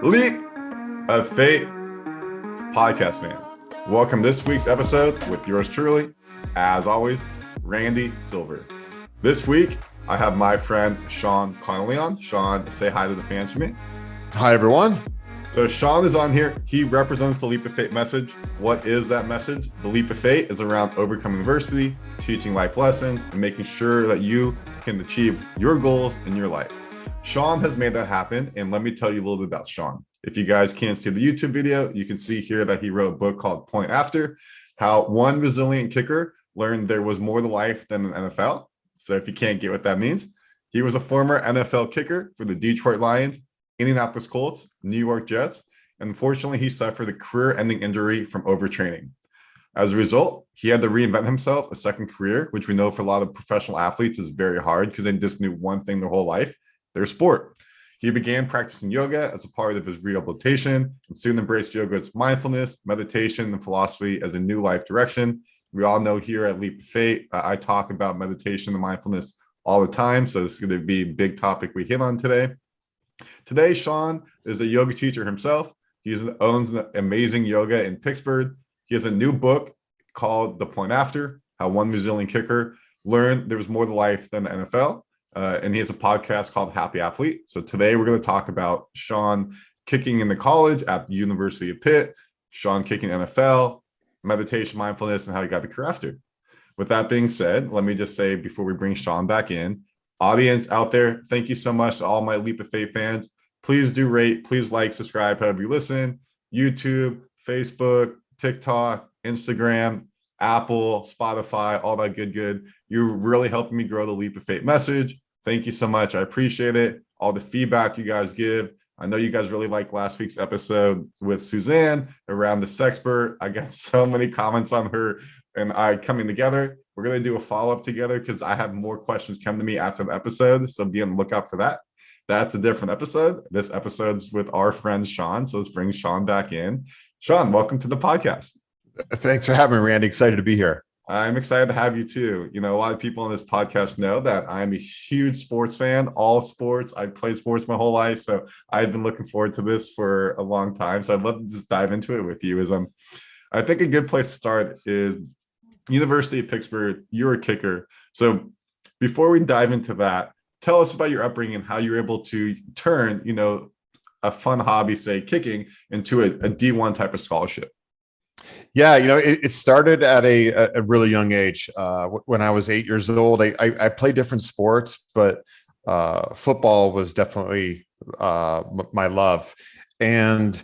Leap of Faith podcast fans. Welcome to this week's episode with yours truly, as always, Randy Silver. This week, I have my friend Sean Conley on. Sean, say hi to the fans for me. Hi, everyone. So Sean is on here. He represents the Leap of Faith message. What is that message? The Leap of Faith is around overcoming adversity, teaching life lessons, and making sure that you can achieve your goals in your life. Sean has made that happen, and let me tell you a little bit about Sean. If you guys can't see the YouTube video, you can see here that he wrote a book called Point After, how one resilient kicker learned there was more to life than an NFL. So if you can't get what that means, he was a former NFL kicker for the Detroit Lions, Indianapolis Colts, New York Jets, and unfortunately, he suffered a career-ending injury from overtraining. As a result, he had to reinvent himself a second career, which we know for a lot of professional athletes is very hard because they just knew one thing their whole life, their sport. He began practicing yoga as a part of his rehabilitation and soon embraced yoga's mindfulness, meditation, and philosophy as a new life direction. We all know here at Leap of Faith, I talk about meditation and mindfulness all the time, so this is going to be a big topic we hit on today. Today, Sean is a yoga teacher himself. He owns an amazing yoga in Pittsburgh. He has a new book called The Point After, How One Resilient Kicker Learned There Was More to Life Than the NFL. And he has a podcast called Happy Athlete. So today we're going to talk about Sean kicking into college at the University of Pitt, Sean kicking NFL, meditation, mindfulness, and how he got the career after. With that being said, let me just say before we bring Sean back in, audience out there, thank you so much to all my Leap of Faith fans. Please do rate, please like, subscribe, however you listen. YouTube, Facebook, TikTok, Instagram, Apple, Spotify, all that good. You're really helping me grow the Leap of Faith message. Thank you so much. I appreciate it. All the feedback you guys give. I know you guys really liked last week's episode with Suzanne around the sexpert. I got so many comments on her and I coming together. We're going to do a follow-up together because I have more questions come to me after the episode. So be on the lookout for that. That's a different episode. This episode's with our friend Sean. So let's bring Sean back in. Sean, welcome to the podcast. Thanks for having me, Randy. Excited to be here. I'm excited to have you too. You know, a lot of people on this podcast know that I'm a huge sports fan, all sports. I've played sports my whole life. So I've been looking forward to this for a long time. So I'd love to just dive into it with you. I think a good place to start is University of Pittsburgh. You're a kicker. So before we dive into that, tell us about your upbringing and how you're able to turn, a fun hobby, say kicking, into a D1 type of scholarship. Yeah, it started at a really young age. When I was 8 years old, I played different sports, but football was definitely my love. And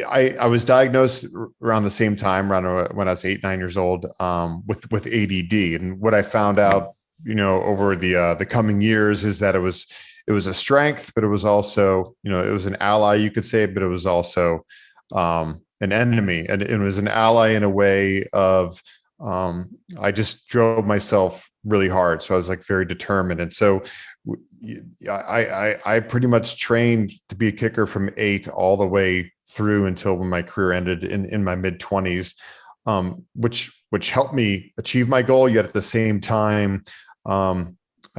I was diagnosed around the same time, around when I was 8, 9 years old, with ADD. And what I found out, over the coming years is that it was a strength, but it was also, it was an ally, you could say, but it was also an enemy. And it was an ally in a way of, I just drove myself really hard. So I was like very determined. And so I pretty much trained to be a kicker from 8 all the way through until when my career ended in my mid-20s, which helped me achieve my goal. Yet at the same time, I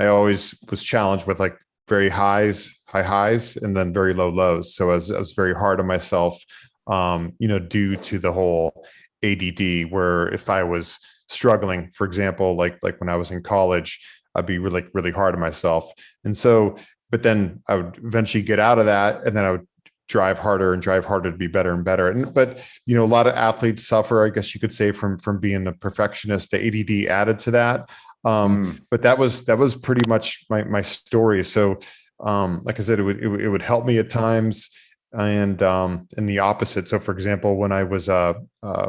always was challenged with like very high highs and then very low lows. So I was very hard on myself, due to the whole ADD, where if I was struggling, for example, like when I was in college, I'd be really, really hard on myself. And so, but then I would eventually get out of that, and then I would drive harder to be better and better. But a lot of athletes suffer, I guess you could say, from being a perfectionist. The ADD added to that. But that was pretty much my story. So, like I said, it would help me at times, and the opposite. So, for example, when I was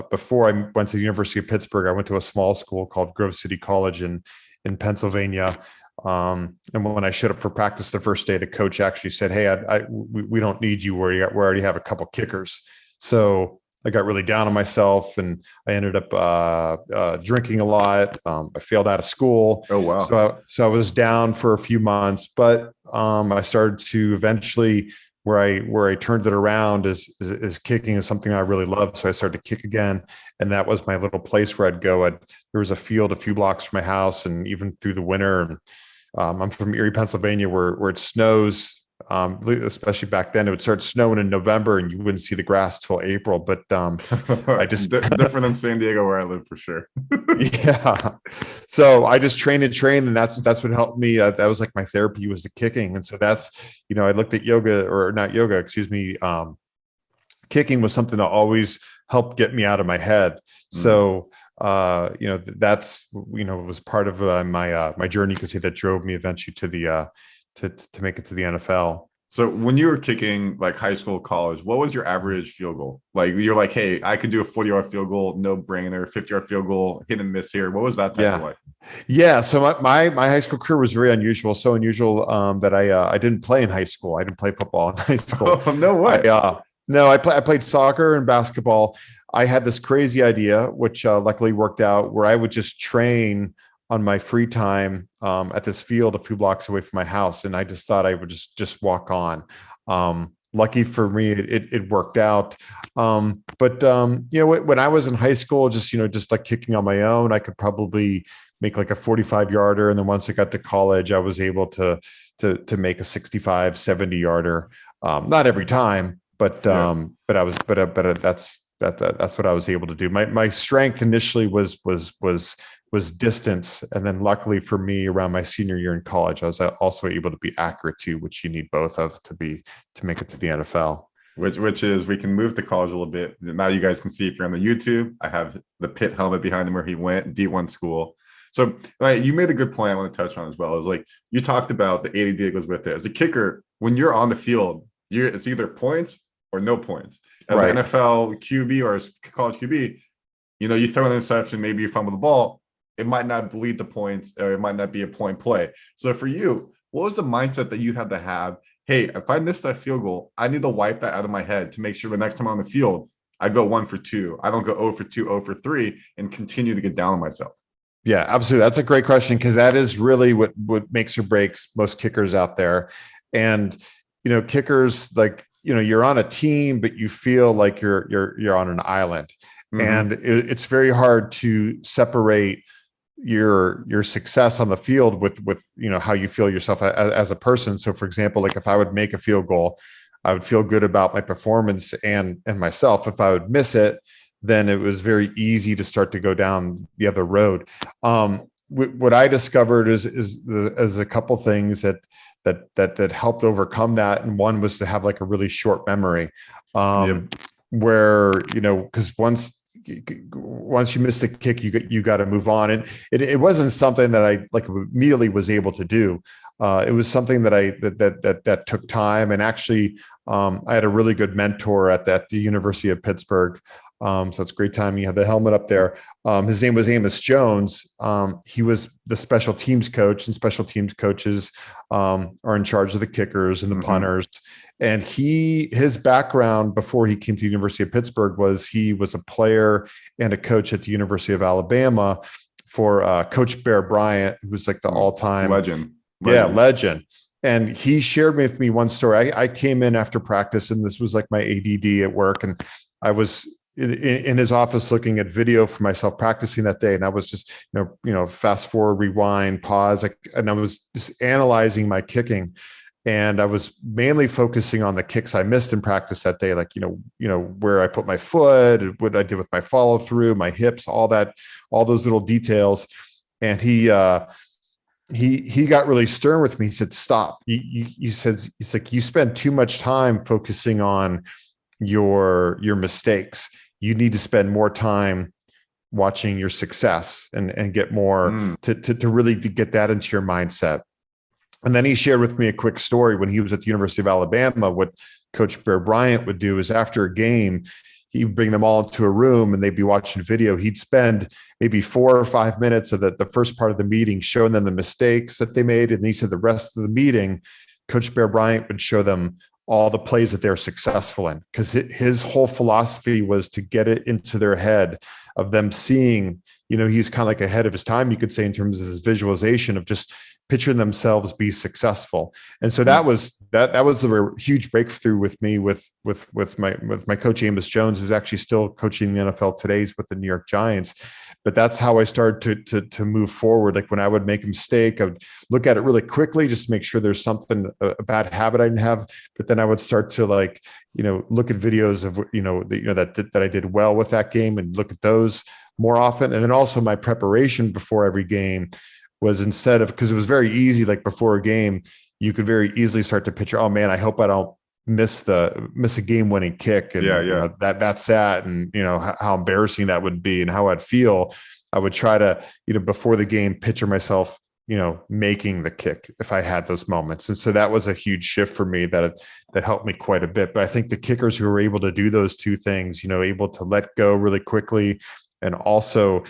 before I went to the University of Pittsburgh, I went to a small school called Grove City College in Pennsylvania. And when I showed up for practice the first day, the coach actually said, "Hey, we don't need you. We already have a couple kickers." So I got really down on myself, and I ended up drinking a lot. I failed out of school. Oh, wow. So I was down for a few months, but I started to eventually, where I turned it around is kicking is something I really love. So I started to kick again. And that was my little place where I'd go. There was a field a few blocks from my house, and even through the winter. I'm from Erie, Pennsylvania, where it snows Especially back then, it would start snowing in November and you wouldn't see the grass till April. But I just Different than San Diego where I live for sure. yeah. So I just trained and trained, and that's what helped me. That was like my therapy was the kicking, and so that's I looked at yoga, or not yoga, excuse me. Kicking was something that always helped get me out of my head. So that's was part of my journey. You could say that drove me eventually to the to make it to the NFL. So when you were kicking like high school, college, what was your average field goal? Like you're like, hey, I could do a 40-yard field goal, no brainer, 50-yard field goal, hit and miss here. What was that type of like? Yeah. So my high school career was very unusual. So unusual that I didn't play in high school. I didn't play football in high school. Oh, no way. No, I played soccer and basketball. I had this crazy idea, which luckily worked out, where I would just train on my free time at this field a few blocks away from my house, and I just thought I would just walk on. Lucky for me, it worked out. But when I was in high school, just like kicking on my own, I could probably make like a 45-yarder, and then once I got to college, I was able to make a 65, 70-yarder. Not every time, but that's what I was able to do. My strength initially was distance, and then luckily for me, around my senior year in college, I was also able to be accurate too, which you need both of to make it to the NFL. Which is, we can move to college a little bit. Now you guys can see, if you're on the YouTube, I have the Pitt helmet behind him where he went, D1 school. So you made a good point I want to touch on as well. Is like you talked about the ADD that goes with it. As a kicker, when you're on the field, it's either points or no points. As an NFL QB or as college QB, you throw an interception, maybe you fumble the ball, it might not lead to points, or it might not be a point play. So for you, what was the mindset that you had to have? Hey, if I miss that field goal, I need to wipe that out of my head to make sure the next time I'm on the field, I go 1 for 2. I don't go 0 for 2, 0 for 3, and continue to get down on myself. Yeah, absolutely. That's a great question, because that is really what makes or breaks most kickers out there. And kickers, like you're on a team, but you feel like you're on an island, and it's very hard to separate your success on the field with how you feel yourself as a person. So for example, like if I would make a field goal, I would feel good about my performance and myself. If I would miss it, then it was very easy to start to go down the other road. What I discovered is a couple things that helped overcome that. And one was to have like a really short memory, where, because once you miss the kick, you got to move on. And it wasn't something that I like immediately was able to do. It was something that took time. And actually, I had a really good mentor at the University of Pittsburgh. So it's a great time. You have the helmet up there. His name was Amos Jones. He was the special teams coach, and special teams coaches are in charge of the kickers and the punters. And his background before he came to the University of Pittsburgh was he was a player and a coach at the University of Alabama for Coach Bear Bryant, who was like the all-time legend. Yeah, legend. And he shared with me one story. I came in after practice, and this was like my ADD at work, and I was in his office looking at video for myself practicing that day. And I was just, fast forward, rewind, pause. And I was just analyzing my kicking. And I was mainly focusing on the kicks I missed in practice that day. Like, where I put my foot, what I did with my follow through, my hips, all those little details. And he got really stern with me. He said, stop. He's like, you spend too much time focusing on your mistakes. You need to spend more time watching your success and get more to really get that into your mindset. And then he shared with me a quick story. When he was at the University of Alabama, what Coach Bear Bryant would do is after a game, he would bring them all into a room and they'd be watching video. He'd spend maybe 4 or 5 minutes of the first part of the meeting showing them the mistakes that they made. And he said the rest of the meeting, Coach Bear Bryant would show them all the plays that they're successful in, because his whole philosophy was to get it into their head of them seeing, he's kind of like ahead of his time, you could say, in terms of his visualization of just pitcher themselves be successful. And so that was a huge breakthrough with me with my coach Amos Jones, who's actually still coaching the NFL today with the New York Giants. But that's how I started to move forward. Like when I would make a mistake, I would look at it really quickly just to make sure there's something, a bad habit I didn't have. But then I would start to look at videos of that I did well with that game and look at those more often. And then also my preparation before every game was, instead of, because it was very easy, like before a game, you could very easily start to picture, oh man, I hope I don't miss a game-winning kick, and that's sad, and how embarrassing that would be and how I'd feel. I would try to before the game picture myself making the kick if I had those moments. And so that was a huge shift for me that helped me quite a bit. But I think the kickers who are able to do those two things, able to let go really quickly and also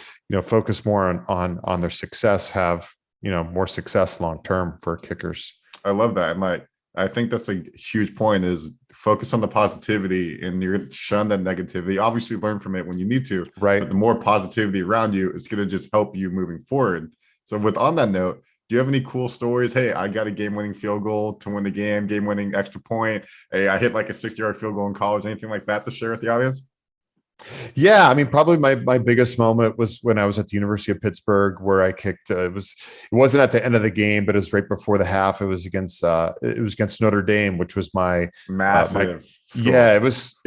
focus more on their success, have more success long term for kickers. I love that. I think that's a huge point, is focus on the positivity, and you're shun that negativity. Obviously learn from it when you need to, right? But the more positivity around you is going to just help you moving forward. So on that note, do you have any cool stories? Hey, I got a game-winning field goal to win the game-winning extra point. Hey, I hit like a 60-yard field goal in college, anything like that to share with the audience? Yeah, I mean, probably my biggest moment was when I was at the University of Pittsburgh, where I kicked. It wasn't at the end of the game, but it was right before the half. It was against Notre Dame, which was my massive. Yeah, it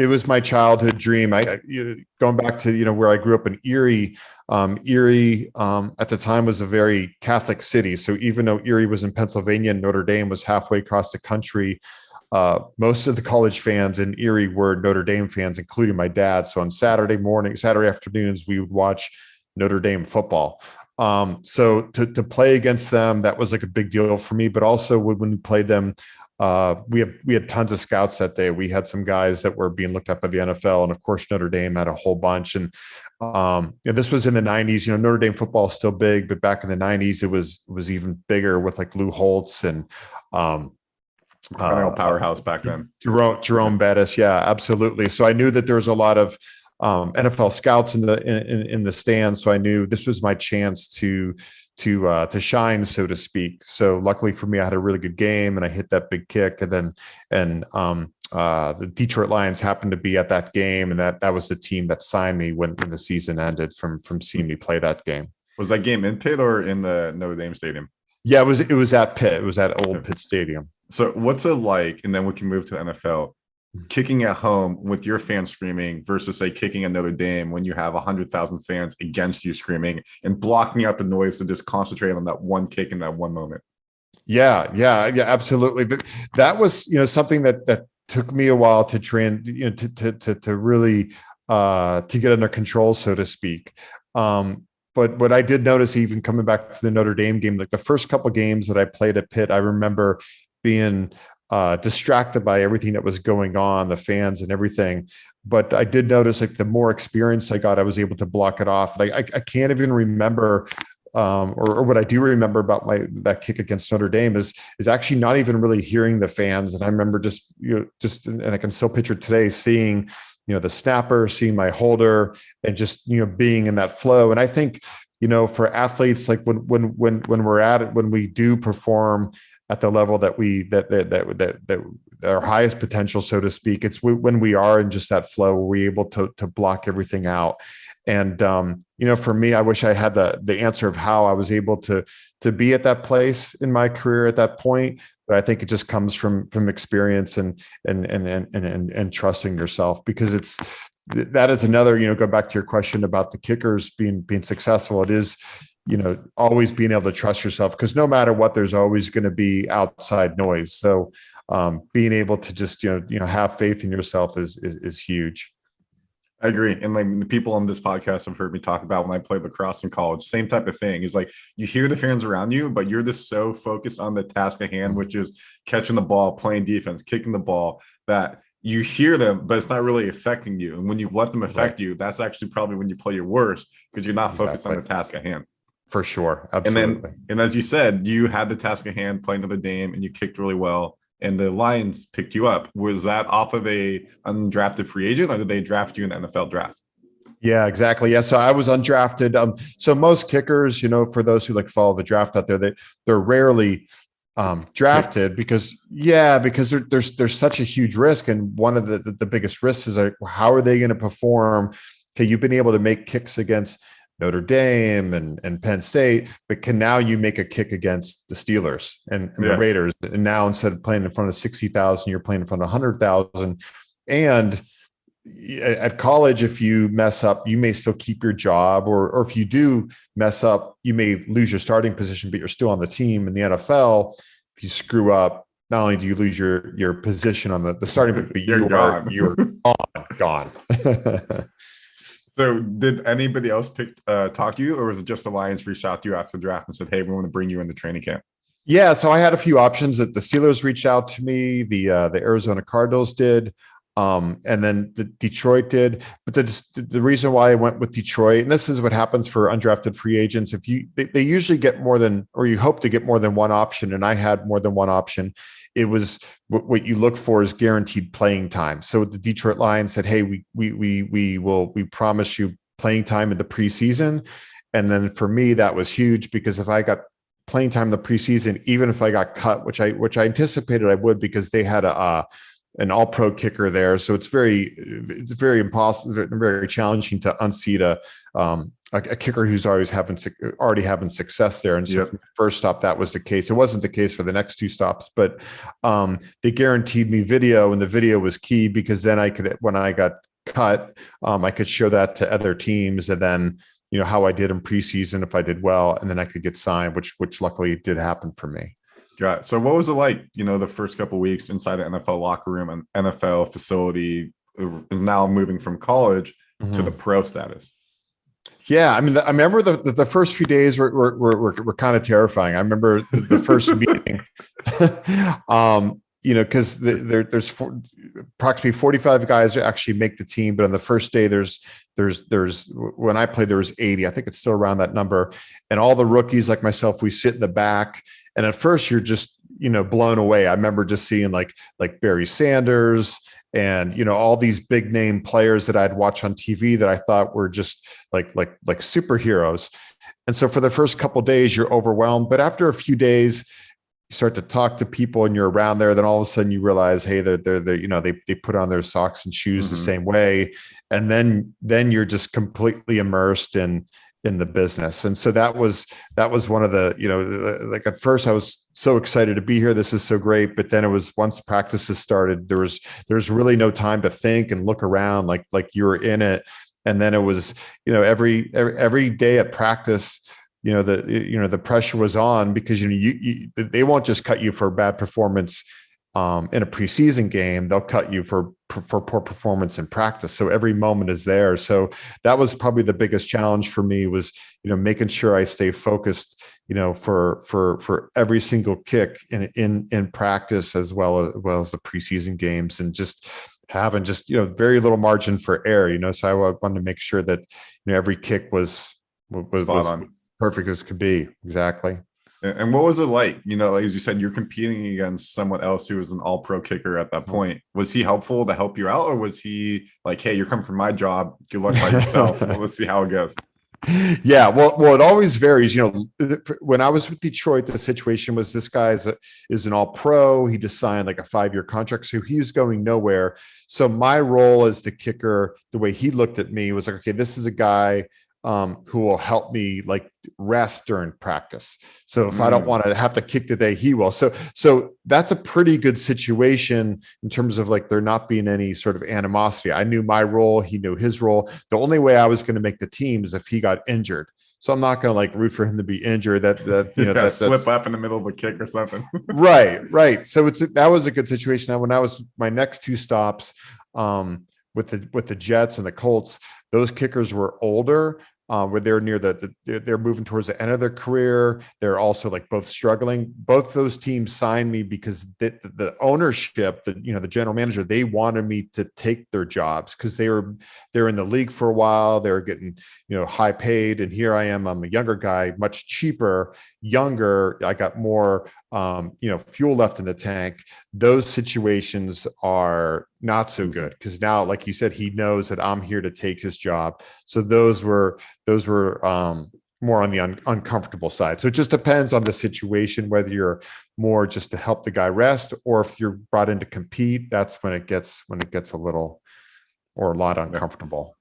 was my childhood dream. Going back to where I grew up in Erie. Erie at the time was a very Catholic city, so even though Erie was in Pennsylvania and Notre Dame was halfway across the country, most of the college fans in Erie were Notre Dame fans, including my dad. So on Saturday afternoons, we would watch Notre Dame football. So to play against them, that was like a big deal for me. But also when we played them, we had tons of scouts that day. We had some guys that were being looked at by the NFL, and of course Notre Dame had a whole bunch. And this was in the 90s. Notre Dame football is still big, but back in the 90s, it was even bigger with like Lou Holtz and powerhouse back then. Jerome Bettis. Yeah, absolutely. So I knew that there was a lot of NFL scouts in the stands. So I knew this was my chance to shine, so to speak. So luckily for me, I had a really good game and I hit that big kick. And the Detroit Lions happened to be at that game, and that was the team that signed me when the season ended from seeing me play that game. Was that game in Pitt or in the Notre Dame stadium? Yeah, it was at Pitt. It was at Old Pitt Stadium. So what's it like, and then we can move to the NFL, kicking at home with your fans screaming versus, say, kicking at Notre Dame when you have 100,000 fans against you screaming and blocking out the noise to just concentrate on that one kick in that one moment? Yeah, absolutely. That was, something that took me a while to train, to really to get under control, so to speak. But what I did notice, even coming back to the Notre Dame game, like the first couple of games that I played at Pitt, I remember being distracted by everything that was going on, the fans and everything. But I did notice, like, the more experience I got, I was able to block it off. I can't even remember, or what I do remember about that kick against Notre Dame is actually not even really hearing the fans. And I remember and I can still picture today seeing, the snapper, seeing my holder, and just, being in that flow. And I think, for athletes, like when we're at it, when we do perform at the level that our highest potential, so to speak, it's when we are in just that flow, where we're able to block everything out. And, for me, I wish I had the answer of how I was able to be at that place in my career at that point. But I think it just comes from experience and trusting yourself, because that is another, go back to your question about the kickers being successful. It is, always being able to trust yourself, because no matter what, there's always going to be outside noise. So being able to just, have faith in yourself is huge. I agree. And like the people on this podcast have heard me talk about when I played lacrosse in college, same type of thing. Is like, you hear the fans around you, but you're just so focused on the task at hand, which is catching the ball, playing defense, kicking the ball, that you hear them, but it's not really affecting you. And when you let them affect you, that's actually probably when you play your worst, because you're not focused on the task at hand. For sure. Absolutely. And as you said, you had the task at hand, playing Notre Dame, and you kicked really well, and the Lions picked you up. Was that off of a undrafted free agent, or did they draft you in the NFL draft? Yeah, exactly. Yeah. So I was undrafted. So most kickers, for those who like follow the draft out there, they're rarely drafted because there's such a huge risk. And one of the biggest risks is like, how are they going to perform? Okay, you've been able to make kicks against Notre Dame and Penn State, but can now you make a kick against the Steelers and the Raiders? And now instead of playing in front of 60,000, you're playing in front of 100,000. And at college, if you mess up, you may still keep your job, or if you do mess up, you may lose your starting position, but you're still on the team. In the NFL, if you screw up, not only do you lose your position on the starting, but you're gone. So did anybody else talk to you, or was it just the Lions reached out to you after the draft and said, hey, we want to bring you in the training camp? Yeah, so I had a few options. That the Steelers reached out to me, the Arizona Cardinals did. And then the Detroit did, but the reason why I went with Detroit, and this is what happens for undrafted free agents. If they usually get more than, or you hope to get more than one option. And I had more than one option. It was what you look for is guaranteed playing time. So the Detroit Lions said, hey, we promise you playing time in the preseason. And then for me, that was huge because if I got playing time in the preseason, even if I got cut, which I anticipated I would, because they had an all-pro kicker there. So it's very impossible, very challenging to unseat a kicker who's already having success there. And so for the first stop, that was the case. It wasn't the case for the next two stops, but they guaranteed me video, and the video was key because then when I got cut, I could show that to other teams, and then, how I did in preseason, if I did well, and then I could get signed, which luckily did happen for me. Got it. So what was it like, the first couple of weeks inside the NFL locker room and NFL facility, now moving from college to the pro status? Yeah, I mean, I remember the first few days were kind of terrifying. I remember the first meeting, because there's approximately 45 guys that actually make the team, but on the first day there's when I played there was 80. I think it's still around that number, and all the rookies like myself, we sit in the back. And at first you're just, blown away. I remember just seeing like Barry Sanders and, all these big name players that I'd watch on TV that I thought were just like superheroes. And so for the first couple of days, you're overwhelmed. But after a few days, you start to talk to people and you're around there. Then all of a sudden you realize, hey, they put on their socks and shoes the same way. And then you're just completely immersed in the business. And so that was one of the, like at first I was so excited to be here. This is so great. But then it was, once practices started, there's really no time to think and look around like you were in it. And then it was, every day at practice, the pressure was on because, they won't just cut you for bad performance in a preseason game. They'll cut you for poor performance in practice. So every moment is there. So that was probably the biggest challenge for me was, making sure I stay focused, for every single kick in practice as well as the preseason games, and just having very little margin for error, so I wanted to make sure that, every kick was perfect as could be. Exactly. And what was it like? As you said, you're competing against someone else who was an all-pro kicker at that point. Was he helpful to help you out, or was he like, hey, you're coming from my job, good luck by yourself? Well, let's see how it goes. Yeah, well, it always varies. When I was with Detroit, the situation was this guy is an all-pro. He just signed like a 5-year contract, so he's going nowhere. So my role as the kicker, the way he looked at me was like, okay, this is a guy who will help me like rest during practice. So if I don't want to have to kick today, he will. So that's a pretty good situation in terms of like there not being any sort of animosity. I knew my role. He knew his role. The only way I was going to make the team is if he got injured. So I'm not going to like root for him to be injured. That slip up in the middle of a kick or something. Right. So that was a good situation. Now, when I was my next two stops with the Jets and the Colts, those kickers were older. Where they're near they're moving towards the end of their career. They're also like both struggling. Both those teams signed me because the ownership, the general manager, they wanted me to take their jobs because they're in the league for a while. They're getting high paid, and here I am. I'm a younger guy, much cheaper, younger. I got more fuel left in the tank. Those situations are not so good, because now, like you said, he knows that I'm here to take his job. So those were more on the uncomfortable side. So it just depends on the situation, whether you're more just to help the guy rest, or if you're brought in to compete. That's when it gets a little or a lot uncomfortable.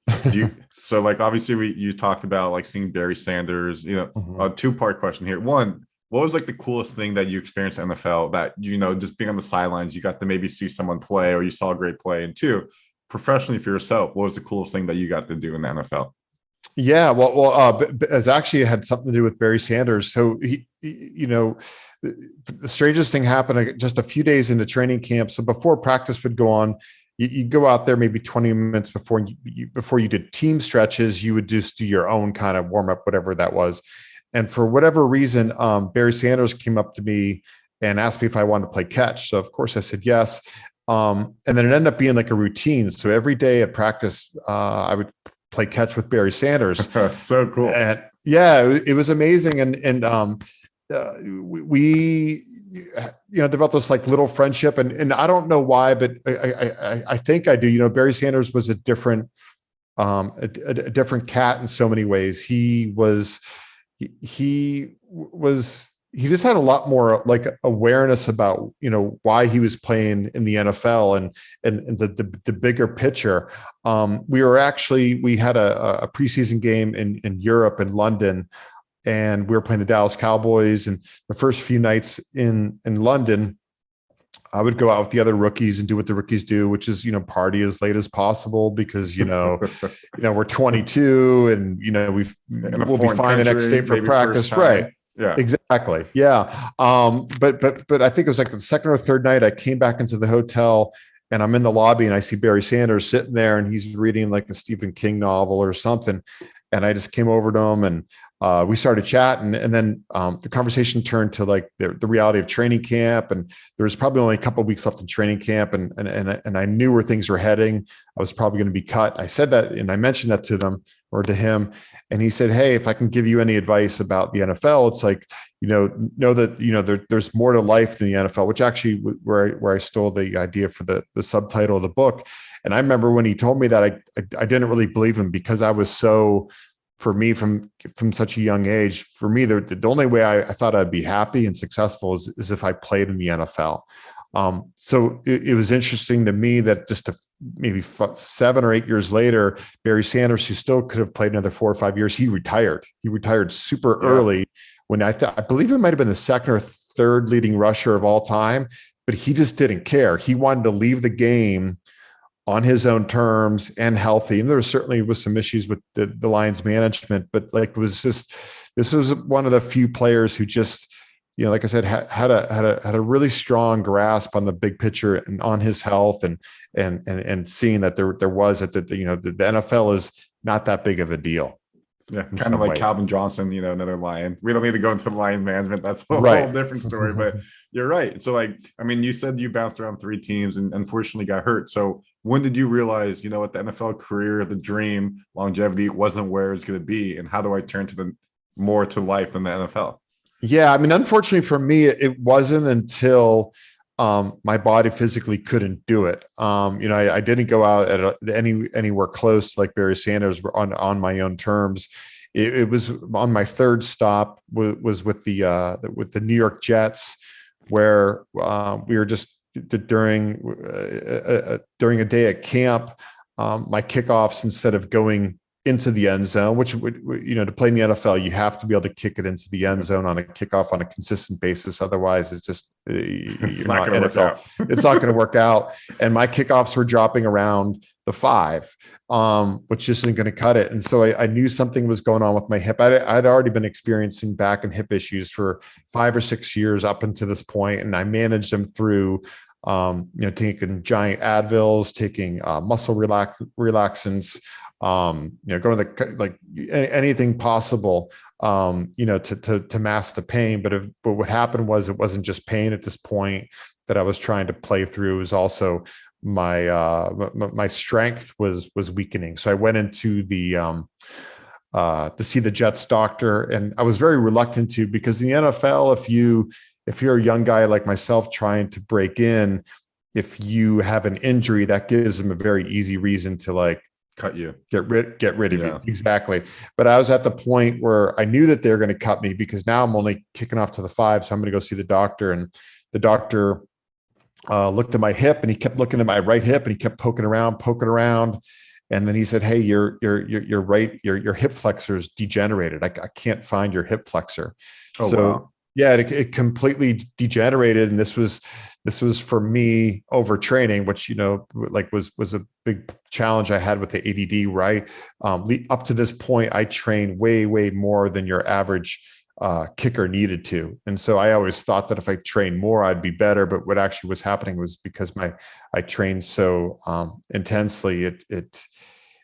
So like, obviously you talked about like seeing Barry Sanders, a two-part question here. One, what was like the coolest thing that you experienced in the NFL that, just being on the sidelines, you got to maybe see someone play, or you saw a great play? And two, professionally for yourself, what was the coolest thing that you got to do in the NFL? Yeah, as actually it had something to do with Barry Sanders. So the strangest thing happened just a few days into training camp. So before practice would go on, you go out there maybe 20 minutes before you did team stretches. You would just do your own kind of warm up, whatever that was. And for whatever reason, Barry Sanders came up to me and asked me if I wanted to play catch. So of course I said yes. And then it ended up being like a routine. So every day at practice, I would play catch with Barry Sanders. So cool. And yeah, it was amazing. And we developed this like little friendship, and I don't know why, but I think I do. Barry Sanders was a different cat in so many ways. He just had a lot more like awareness about, why he was playing in the NFL and the bigger picture. We had a preseason game in Europe, in London, and we were playing the Dallas Cowboys. And the first few nights in London, I would go out with the other rookies and do what the rookies do, which is, party as late as possible, because, we're 22 and, we'll be fine the next day for practice. Right. Yeah, exactly. Yeah. But I think it was like the second or third night I came back into the hotel, and I'm in the lobby and I see Barry Sanders sitting there, and he's reading like a Stephen King novel or something. And I just came over to him, and we started chatting, and then the conversation turned to like the reality of training camp. And there was probably only a couple of weeks left in training camp, and I knew where things were heading. I was probably going to be cut. I said that, and I mentioned that to him, and he said, "Hey, if I can give you any advice about the NFL, it's like, know that there's more to life than the NFL," which actually where I stole the idea for the subtitle of the book. And I remember when he told me that, I didn't really believe him, because I was so, for me, from such a young age, for me, the only way I thought I'd be happy and successful is if I played in the NFL. So it was interesting to me that just maybe 7 or 8 years later, Barry Sanders, who still could have played another 4 or 5 years, he retired. He retired super early, when I believe it might've been the second or third leading rusher of all time, but he just didn't care. He wanted to leave the game on his own terms and healthy. And there certainly was some issues with the Lions management, but this was one of the few players who just, like I said, had a really strong grasp on the big picture and on his health, and seeing that there was that, the NFL is not that big of a deal. Yeah, kind of like ways. Calvin Johnson, another Lion. We don't need to go into the Lion management. That's a whole different story, but you're right. So you said you bounced around 3 teams and unfortunately got hurt. So when did you realize, what the NFL career, the dream, longevity wasn't where it's going to be? And how do I turn to more to life than the NFL? Yeah. Unfortunately for me, it wasn't until my body physically couldn't do it. I didn't go out at anywhere close like Barry Sanders on my own terms. It was on my third stop was with the New York Jets, where we were just during a day at camp. My kickoffs, instead of going into the end zone, which would, to play in the NFL, you have to be able to kick it into the end zone on a kickoff on a consistent basis. Otherwise, it's just, it's not going to work out. It's not going to work out. And my kickoffs were dropping around the 5, which just isn't going to cut it. And so I knew something was going on with my hip. I'd already been experiencing back and hip issues for 5 or 6 years up until this point, and I managed them through taking giant Advils, taking muscle relaxants, going to anything possible, to mask the pain. But what happened was, it wasn't just pain at this point that I was trying to play through. It was also my strength was weakening. So I went into to see the Jets doctor, and I was very reluctant to, because in the NFL, if you're a young guy like myself trying to break in, if you have an injury, that gives them a very easy reason to like Cut you. get rid of you. Exactly. But I was at the point where I knew that they're going to cut me, because now I'm only kicking off to the 5. So I'm going to go see the doctor, and the doctor looked at my hip, and he kept looking at my right hip, and he kept poking around. And then he said, "Hey, your hip flexor is degenerated. I can't find your hip flexor." Oh, so wow. Yeah, it completely degenerated. And this was for me overtraining, which, like was a big challenge I had with the ADD, right? Up to this point, I trained way more than your average kicker needed to. And so I always thought that if I trained more, I'd be better. But what actually was happening was because I trained so intensely, it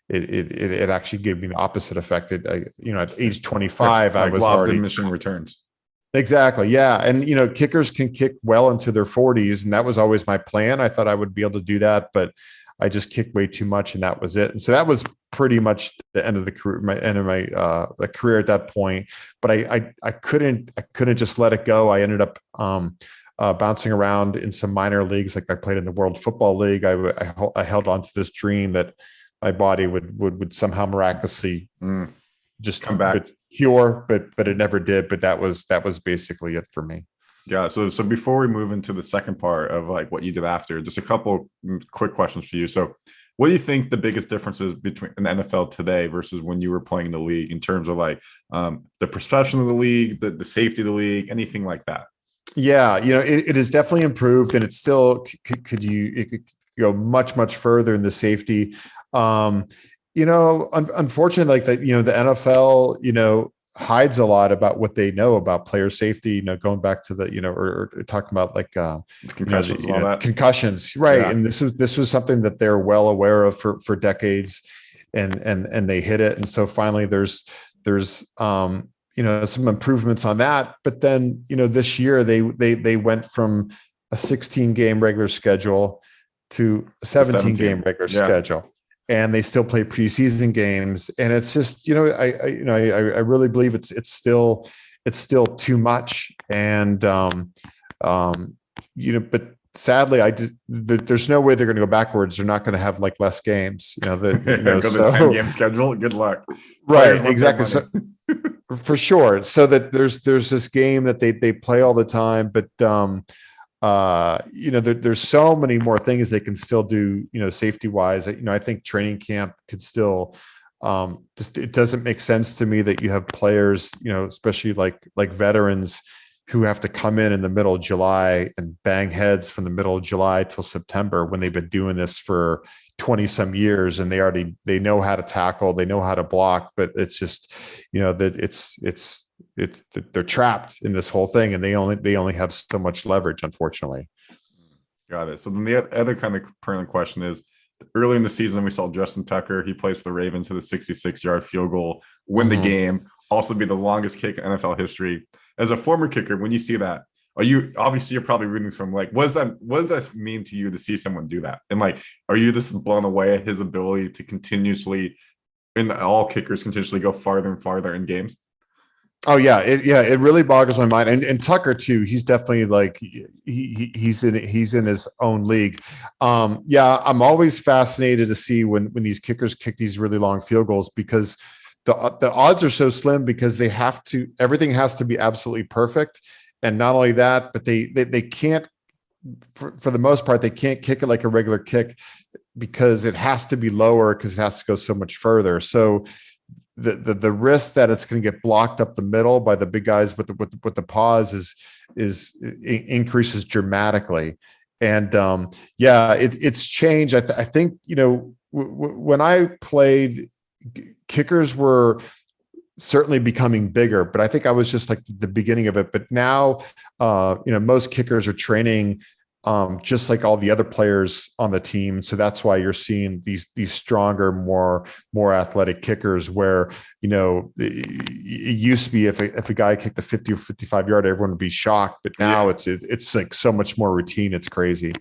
actually gave me the opposite effect. At age 25, like I was law already of diminishing returns. Exactly. Yeah. And, kickers can kick well into their 40s. And that was always my plan. I thought I would be able to do that, but I just kicked way too much, and that was it. And so that was pretty much the end of the career, my career at that point. But I couldn't just let it go. I ended up bouncing around in some minor leagues. Like I played in the World Football League. I held on to this dream that my body would somehow miraculously just come back, cure, but it never did. But that was basically it for me. Yeah. So before we move into the second part of like what you did after, just a couple quick questions for you. So what do you think the biggest difference is between an NFL today versus when you were playing in the league, in terms of like the perception of the league, the safety of the league, anything like that? Yeah, it has definitely improved, and it's still it could go much further in the safety. Unfortunately, like the NFL, hides a lot about what they know about player safety, going back to the, or talking about like concussions, concussions. Right. Yeah. And this was something that they're well aware of for decades, and they hit it. And so finally there's some improvements on that. But then, this year they went from a 16 game regular schedule to a 17 game regular schedule. And they still play preseason games, and it's just I really believe it's still too much, and but sadly there's no way they're going to go backwards. They're not going to have like less games. Go to 10-game schedule. Good luck. Right, exactly. So, for sure. So that there's this game that they play all the time, but there's so many more things they can still do, safety wise. I think training camp could still, it doesn't make sense to me that you have players, especially like veterans, who have to come in the middle of July and bang heads from the middle of July till September, when they've been doing this for 20 some years, and they know how to tackle, they know how to block, but it's just, that they're trapped in this whole thing, and they only have so much leverage, unfortunately. Got it. So then the other kind of pertinent question is, early in the season, we saw Justin Tucker. He plays for the Ravens, hit a 66-yard field goal, win the game, also be the longest kick in NFL history. As a former kicker, when you see that, you're probably reading from like, what does that mean to you to see someone do that? And like, are you just blown away at his ability to continuously, and all kickers continuously go farther and farther in games? Oh yeah, it really boggles my mind. And Tucker too. He's definitely like he's in his own league. I'm always fascinated to see when these kickers kick these really long field goals, because the odds are so slim, because everything has to be absolutely perfect. And not only that, but they can't, for the most part, they can't kick it like a regular kick, because it has to be lower, because it has to go so much further. So the risk that it's going to get blocked up the middle by the big guys with the paws increases dramatically. And it's changed. I think when I played, kickers were certainly becoming bigger, but I think I was just like the beginning of it. But now, most kickers are training just like all the other players on the team. So that's why you're seeing these stronger, more athletic kickers, where, it used to be if a guy kicked the 50 or 55 yard, everyone would be shocked. But now it's like so much more routine. It's crazy.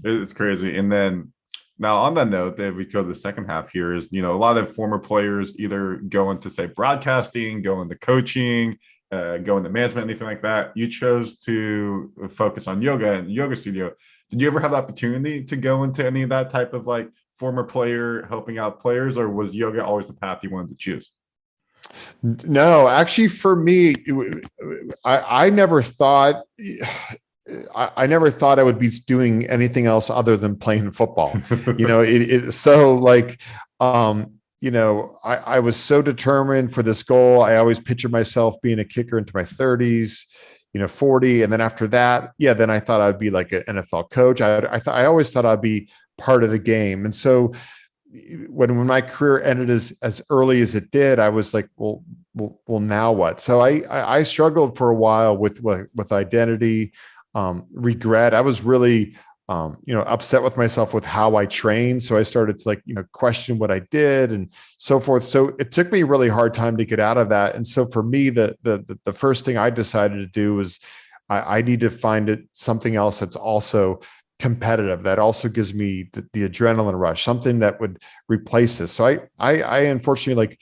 It's crazy. And then now on that note, that we go to the second half here is, a lot of former players either go into, say, broadcasting, go into coaching, go into management, anything like that. You chose to focus on yoga and yoga studio. Did you ever have the opportunity to go into any of that type of like former player helping out players, or was yoga always the path you wanted to choose? No, actually, for me, I never thought. I never thought I would be doing anything else other than playing football. So like, I was so determined for this goal. I always pictured myself being a kicker into my 30s, 40. And then after that, then I thought I'd be like an NFL coach. I always thought I'd be part of the game. And so when my career ended as early as it did, I was like, well, now what? So I struggled for a while with identity, regret. I was really, upset with myself with how I trained. So I started to question what I did and so forth. So it took me a really hard time to get out of that. And so for me, the first thing I decided to do was I need to find something else that's also competitive, that also gives me the adrenaline rush, something that would replace this. So I unfortunately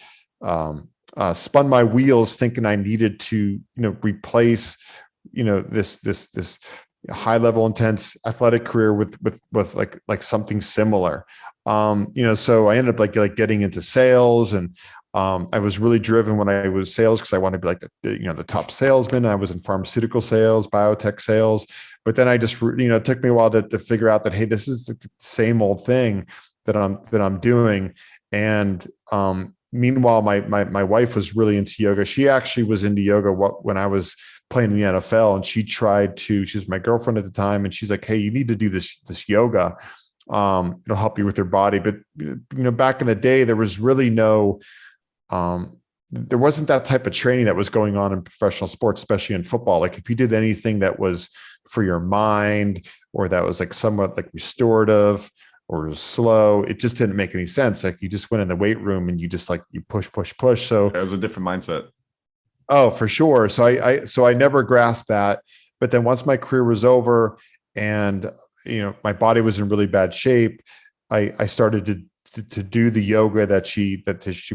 spun my wheels thinking I needed to, replace, this high level intense athletic career with like something similar. So I ended up like getting into sales, and I was really driven when I was sales because I wanted to be like the top salesman. I was in pharmaceutical sales, biotech sales, but then I just, it took me a while to figure out that, hey, this is the same old thing that I'm doing. And meanwhile, my wife was really into yoga. She actually was into yoga when I was playing in the NFL, and she was my girlfriend at the time, and she's like, hey, you need to do this yoga. It'll help you with your body. But back in the day, there was really there wasn't that type of training that was going on in professional sports, especially in football. Like if you did anything that was for your mind, or that was like somewhat like restorative or slow, it just didn't make any sense. Like you just went in the weight room and you just you push. So it was a different mindset. Oh, for sure. So I never grasped that. But then once my career was over and, my body was in really bad shape, I started to do the yoga that she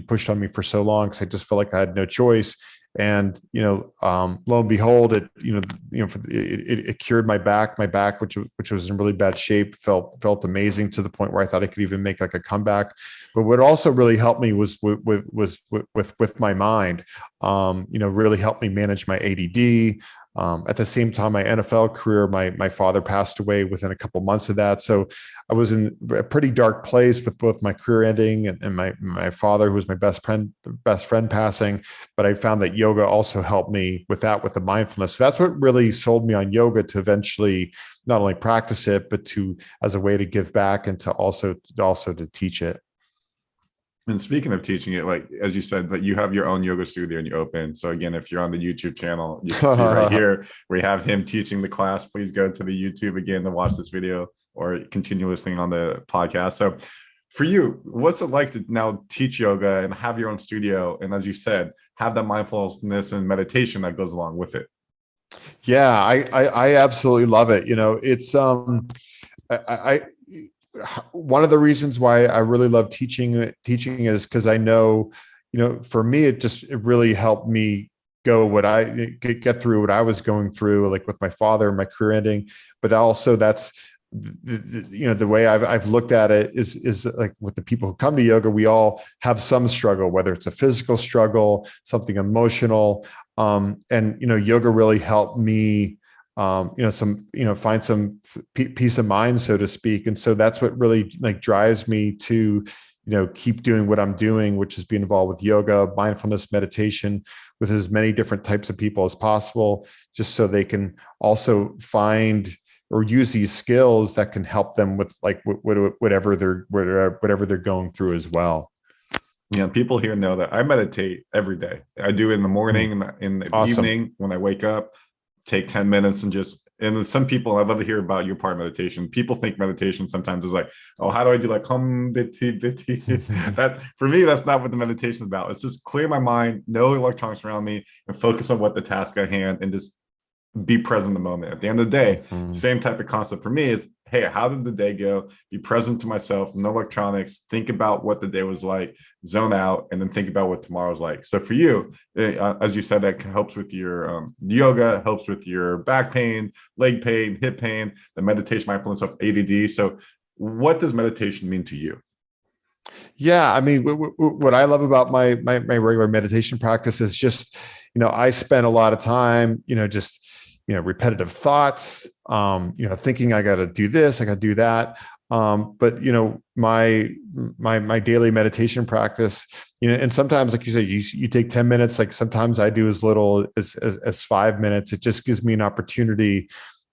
pushed on me for so long, because I just felt like I had no choice. And, lo and behold, it cured my back, which was in really bad shape, felt amazing to the point where I thought I could even make like a comeback. But what also really helped me was with my mind, really helped me manage my ADD. At the same time, my NFL career, my father passed away within a couple months of that. So I was in a pretty dark place with both my career ending and my father, who was my best friend passing. But I found that yoga also helped me with the mindfulness. So that's what really sold me on yoga, to eventually not only practice it, but as a way to give back, and to also to teach it. And speaking of teaching it, like, as you said, that you have your own yoga studio and you open. So again, if you're on the YouTube channel, you can see right here, we have him teaching the class. Please go to the YouTube again to watch this video, or continue listening on the podcast. So for you, what's it like to now teach yoga and have your own studio? And as you said, have that mindfulness and meditation that goes along with it. Yeah, I absolutely love it. It's, one of the reasons why I really love teaching is because I know, for me, it really helped me get through what I was going through, like with my father and my career ending. But also that's the way I've looked at it is like with the people who come to yoga, we all have some struggle, whether it's a physical struggle, something emotional. And, yoga really helped me find some peace of mind, so to speak. And so that's what really drives me to, keep doing what I'm doing, which is being involved with yoga, mindfulness, meditation, with as many different types of people as possible, just so they can also find or use these skills that can help them with whatever they're going through as well. People here know that I meditate every day. I do it in the morning, in the Awesome. evening when I wake up. Take 10 minutes and some people, I'd love to hear about your part of meditation. People think meditation sometimes is like, oh, how do I do like hum bitty bitty? That for me, that's not what the meditation is about. It's just clear my mind, no electronics around me, and focus on what the task at hand, and just be present in the moment. At the end of the day, Mhm. same type of concept for me is, hey, how did the day go? Be present to myself, no electronics, think about what the day was like, zone out, and then think about what tomorrow's like. So for you, as you said, that helps with your yoga, helps with your back pain, leg pain, hip pain, the meditation, mindfulness stuff, ADD. So what does meditation mean to you? Yeah, I mean, what I love about my regular meditation practice is just, I spend a lot of time, just, repetitive thoughts, thinking I got to do this, I got to do that. But my daily meditation practice, and sometimes, like you said, you take 10 minutes. Like sometimes I do as little as 5 minutes. It just gives me an opportunity,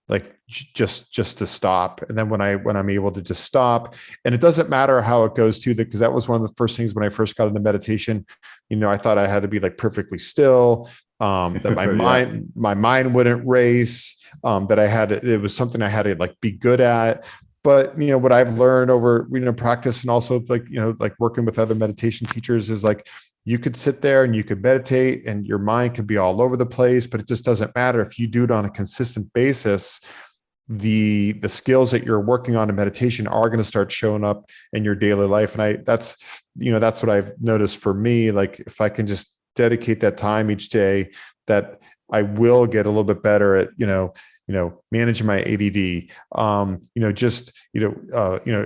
like just to stop. And then when I'm able to just stop, and it doesn't matter how it goes to, because that was one of the first things when I first got into meditation. I thought I had to be like perfectly still, that Yeah. my mind wouldn't race, that it was something I had to like be good at. But what I've learned over practice, and also like working with other meditation teachers, is like you could sit there and you could meditate and your mind could be all over the place, but it just doesn't matter if you do it on a consistent basis. The skills that you're working on in meditation are going to start showing up in your daily life. And that's what I've noticed for me. Like if I can just dedicate that time each day, that I will get a little bit better at managing my ADD,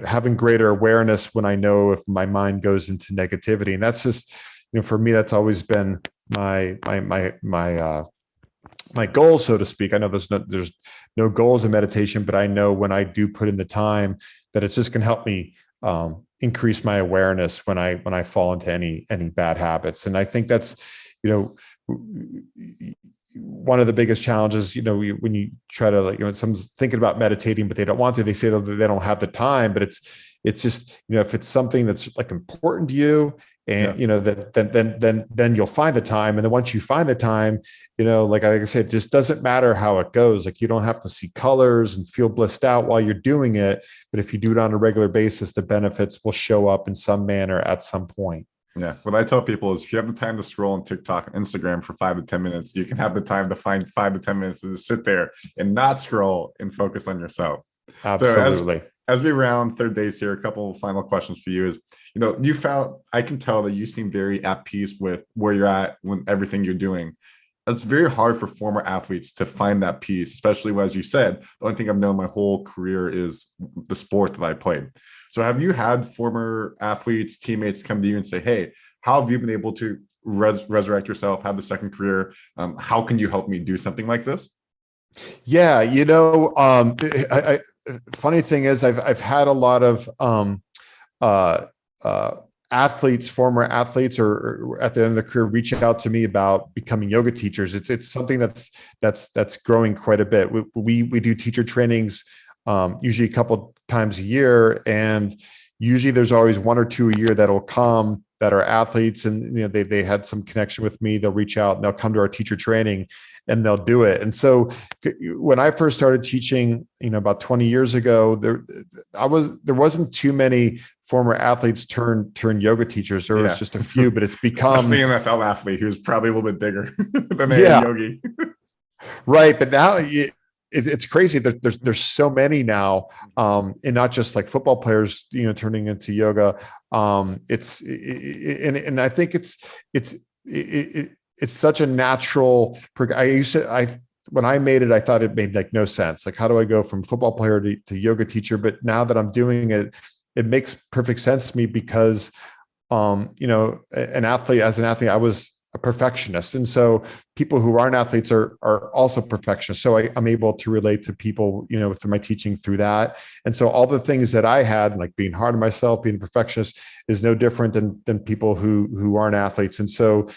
having greater awareness when I know if my mind goes into negativity. And that's just, for me, that's always been my goal, so to speak. I know there's no goals in meditation, but I know when I do put in the time, that it's just going to help me increase my awareness when I fall into any bad habits. And I think that's, one of the biggest challenges, when you try to, like, someone's thinking about meditating, but they don't want to, they say that they don't have the time. But it's just, if it's something that's like important to you, and Yeah. then you'll find the time. And then once you find the time, like I said, it just doesn't matter how it goes. Like you don't have to see colors and feel blissed out while you're doing it. But if you do it on a regular basis, the benefits will show up in some manner at some point. Yeah. What I tell people is if you have the time to scroll on TikTok and Instagram for 5 to 10 minutes, you can have the time to find 5 to 10 minutes to just sit there and not scroll and focus on yourself. So Absolutely. as we round third days here, a couple of final questions for you is, you found, I can tell that you seem very at peace with where you're at with everything you're doing. It's very hard for former athletes to find that peace, especially as you said, the only thing I've known my whole career is the sport that I played. So have you had former athletes, teammates come to you and say, hey, how have you been able to resurrect yourself, have the second career? How can you help me do something like this? Yeah. Funny thing is, I've had a lot of uh, uh, athletes, former athletes, or at the end of the career, reach out to me about becoming yoga teachers. It's something that's growing quite a bit. We do teacher trainings, usually a couple times a year, and usually there's always one or two a year that'll come that are athletes, and they had some connection with me. They'll reach out and they'll come to our teacher training and they'll do it. And so when I first started teaching, about 20 years ago, there wasn't too many former athletes turn yoga teachers. There was just a few, but it's become the NFL athlete who's probably a little bit bigger than a yeah, yogi. right. But now it's crazy. There's so many now, and not just like football players, turning into yoga. And I think it's such a natural. When I made it, I thought it made like no sense. Like, how do I go from football player to yoga teacher? But now that I'm doing it, it makes perfect sense to me because, an athlete, I was a perfectionist. And so people who aren't athletes are also perfectionists. So I'm able to relate to people, through my teaching through that. And so all the things that I had, like being hard on myself, being a perfectionist, is no different than people who aren't athletes. And so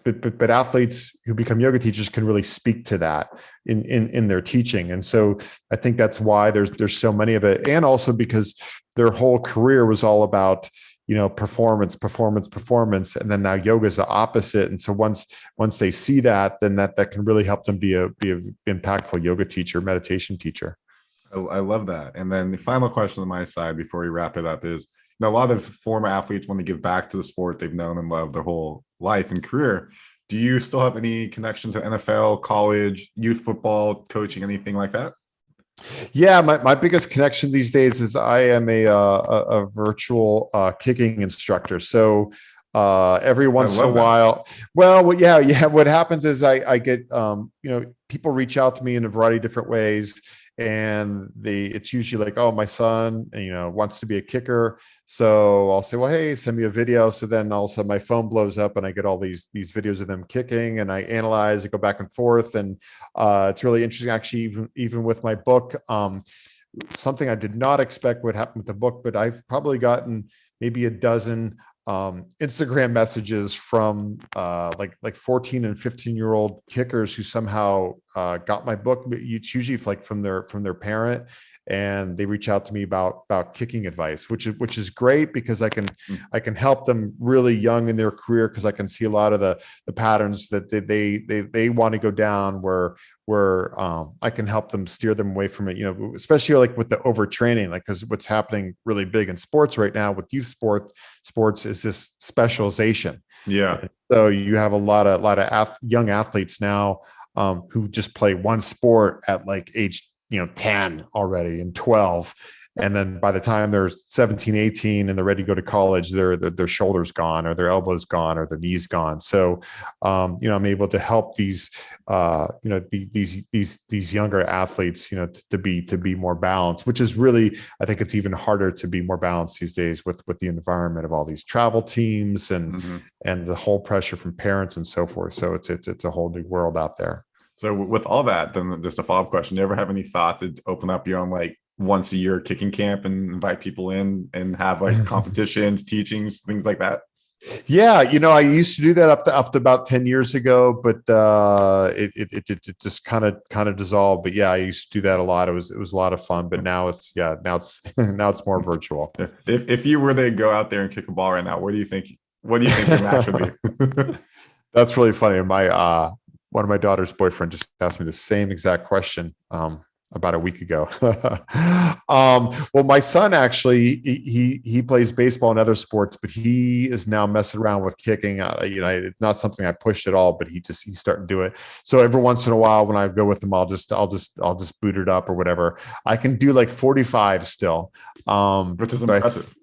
but athletes who become yoga teachers can really speak to that in their teaching. And so I think that's why there's so many of it. And also because their whole career was all about, performance. And then now yoga is the opposite. And so once they see that, then that can really help them be a impactful yoga teacher, meditation teacher. I love that. And then the final question on my side before we wrap it up is, a lot of former athletes want to give back to the sport they've known and loved their whole life and career. Do you still have any connection to NFL, college, youth football, coaching, anything like that? Yeah, my biggest connection these days is I am a virtual kicking instructor. So every I once in a love that. while, yeah. What happens is I get people reach out to me in a variety of different ways, and it's usually like, oh, my son wants to be a kicker, so I'll say, well, hey, send me a video. So then all of a sudden my phone blows up and I get all these videos of them kicking, and I analyze, I go back and forth, and it's really interesting actually. Even with my book, something I did not expect would happen with the book, but I've probably gotten maybe a dozen Instagram messages from like 14 and 15-year-old kickers who somehow got my book. It's usually like from their parent, and they reach out to me about kicking advice, which is great because I can help them really young in their career, because I can see a lot of the patterns that they want to go down, where I can help them steer them away from it, especially like with the overtraining, like, because what's happening really big in sports right now with youth sports is this specialization. Yeah. So you have a lot of young athletes now who just play one sport at like age 10 already and 12, and then by the time they're 17, 18 and they're ready to go to college, their shoulders gone, or their elbows gone, or their knees gone. So I'm able to help these these younger athletes to be more balanced, which is really, I think it's even harder to be more balanced these days with the environment of all these travel teams and the whole pressure from parents and so forth. So it's a whole new world out there. So with all that, then just a follow-up question: do you ever have any thought to open up your own like once a year kicking camp and invite people in and have like competitions, teachings, things like that? Yeah, I used to do that up to about 10 years ago, but it just kind of dissolved. But yeah, I used to do that a lot. It was a lot of fun. But now it's now it's more virtual. If you were to go out there and kick a ball right now, what do you think your match would be? That's really funny. My one of my daughter's boyfriend just asked me the same exact question about a week ago. Well, my son actually, he plays baseball and other sports, but he is now messing around with kicking. It's not something I pushed at all, but he's starting to do it. So every once in a while, when I go with him, I'll just boot it up or whatever. I can do like 45 still, Which is impressive.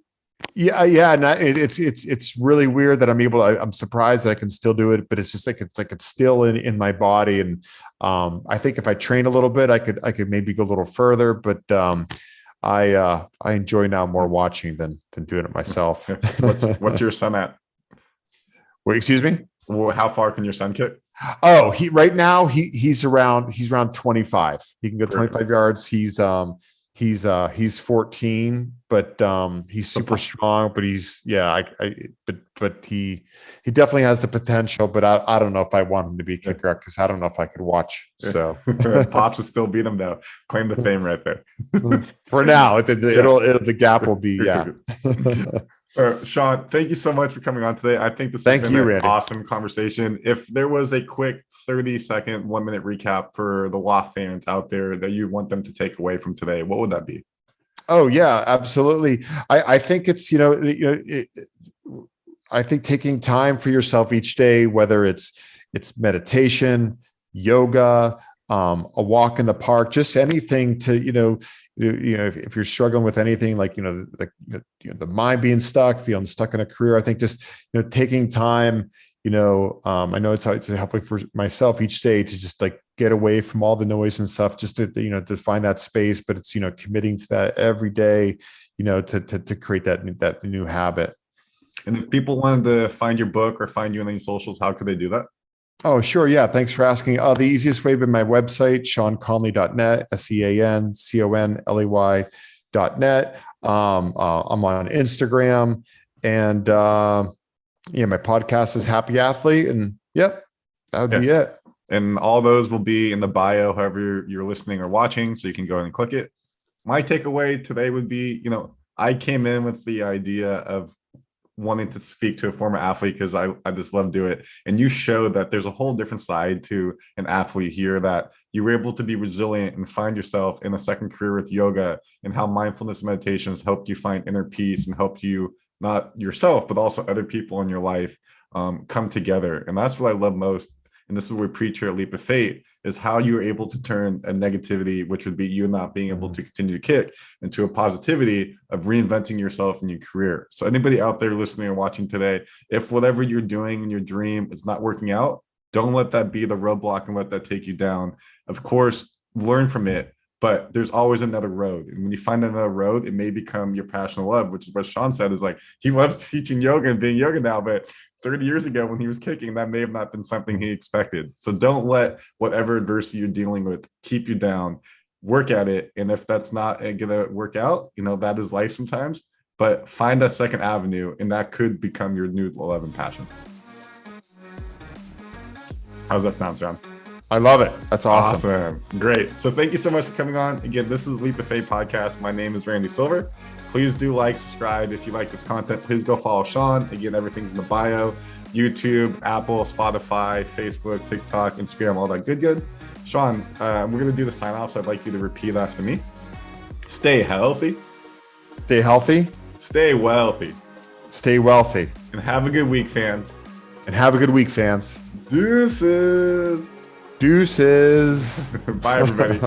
Yeah, and it's really weird that I'm surprised that I can still do it, but it's just like it's still in my body, and I think if I train a little bit, I could maybe go a little further, but I enjoy now more watching than doing it myself. What's your son at? Wait, excuse me? Well, how far can your son kick? Oh, right now he's around 25. He can go 25 yards. He's 14, but he's super strong, but but he definitely has the potential, but I don't know if I want him to be a kicker, because I don't know if I could watch. So Pops will still beat him though. Claim the fame right there. For now, the gap will be, yeah. Sean, thank you so much for coming on today. I think this has been an awesome conversation. If there was a quick 30-second, 1-minute recap for the law fans out there that you want them to take away from today, what would that be? Oh yeah, absolutely. I think it's I think taking time for yourself each day, whether it's meditation, yoga, a walk in the park, just anything to if you're struggling with anything like the mind being stuck, feeling stuck in a career, I think just taking time, I know it's helpful for myself each day to just like get away from all the noise and stuff, just to find that space, but it's committing to that every day, to create that new habit. And if people wanted to find your book or find you on any socials, how could they do that? Oh, sure. Yeah. Thanks for asking. The easiest way would be my website, seanconley.net, SEANCONLEY.net. I'm on Instagram, and my podcast is Happy Athlete, and yep, that would be it. And all those will be in the bio, however you're listening or watching, so you can go and click it. My takeaway today would be, I came in with the idea of wanting to speak to a former athlete because I just love doing it. And you showed that there's a whole different side to an athlete here, that you were able to be resilient and find yourself in a second career with yoga, and how mindfulness meditations helped you find inner peace and helped you, not yourself, but also other people in your life. come together. And that's what I love most. And this is what we preach here at Leap of Faith, is how you're able to turn a negativity, which would be you not being able to continue to kick, into a positivity of reinventing yourself in your career. So anybody out there listening or watching today, if whatever you're doing in your dream is not working out, don't let that be the roadblock and let that take you down. Of course, learn from it, but there's always another road. And when you find another road, it may become your passion of love, which is what Sean said, is like, he loves teaching yoga and being yoga now, but 30 years ago when he was kicking, that may have not been something he expected. So don't let whatever adversity you're dealing with keep you down. Work at it. And if that's not going to work out, that is life sometimes, but find a second avenue, and that could become your new love and passion. How's that sound, John? I love it. That's awesome. Great. So thank you so much for coming on. Again, this is Leap of Faith Podcast. My name is Randy Silver. Please do like, subscribe. If you like this content, please go follow Sean. Again, everything's in the bio. YouTube, Apple, Spotify, Facebook, TikTok, Instagram, all that good. Sean, we're going to do the sign off, so I'd like you to repeat after me. Stay healthy. Stay healthy. Stay wealthy. Stay wealthy. And have a good week, fans. Deuces. Deuces. Deuces. Bye, everybody.